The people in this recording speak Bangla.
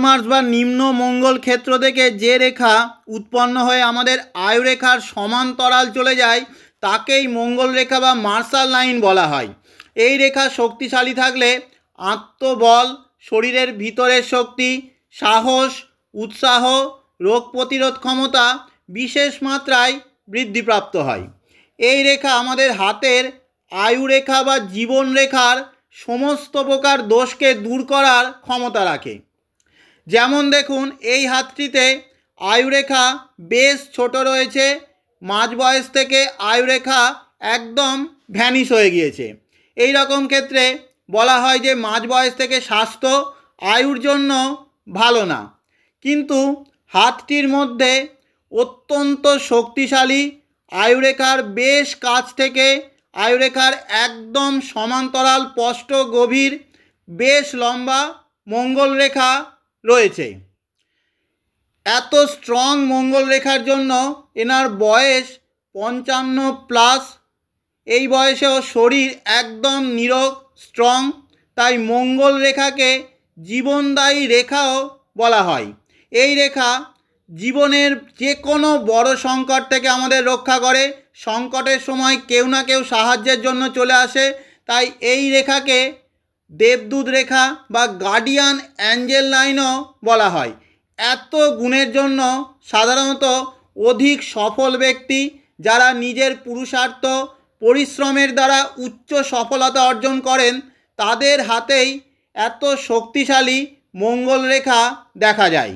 মার্স বা নিম্ন মঙ্গল ক্ষেত্র থেকে যে রেখা উৎপন্ন হয়ে আমাদের আয়ুরেখার সমান্তরাল চলে যায় তাকেই মঙ্গল রেখা বা মার্শাল লাইন বলা হয়। এই রেখা শক্তিশালী থাকলে আত্মবল, শরীরের ভিতরের শক্তি, সাহস, উৎসাহ, রোগ প্রতিরোধ ক্ষমতা বিশেষ মাত্রায় বৃদ্ধিপ্রাপ্ত হয়। এই রেখা আমাদের হাতের আয়ুরেখা বা জীবন রেখার সমস্ত প্রকার দোষকে দূর করার ক্ষমতা রাখে। যেমন দেখুন, এই হাতটিতে আয়ুরেখা বেশ ছোট রয়েছে, মাঝ বয়স থেকে আয়ুরেখা একদম ভ্যানিশ হয়ে গিয়েছে। এই রকম ক্ষেত্রে বলা হয় যে মাঝ বয়স থেকে স্বাস্থ্য আয়ুর জন্য ভালো না। কিন্তু হাতটির মধ্যে অত্যন্ত শক্তিশালী আয়ুরেখার বেশ কাছ থেকে আয়ুরেখার একদম সমান্তরাল স্পষ্ট গভীর বেশ লম্বা মঙ্গল রেখা রয়েছে। এত স্ট্রং মঙ্গল রেখার জন্য এনার বয়স 55+। এই বয়সেও শরীর একদম নিরোগ, স্ট্রং। তাই মঙ্গল রেখাকে জীবনদায়ী রেখাও বলা হয়। এই রেখা জীবনের যে কোনো বড় সংকট থেকে আমাদের রক্ষা করে। সংকটের সময় কেউ না কেউ সাহায্যের জন্য চলে আসে। তাই এই রেখাকে দেবদূত রেখা বা গার্ডিয়ান অ্যাঞ্জেল লাইনও বলা হয়। এত গুণের জন্য সাধারণত অধিক সফল ব্যক্তি যারা নিজের পুরুষার্থ পরিশ্রমের দ্বারা উচ্চ সফলতা অর্জন করেন তাদের হাতেই এত শক্তিশালী মঙ্গল রেখা দেখা যায়।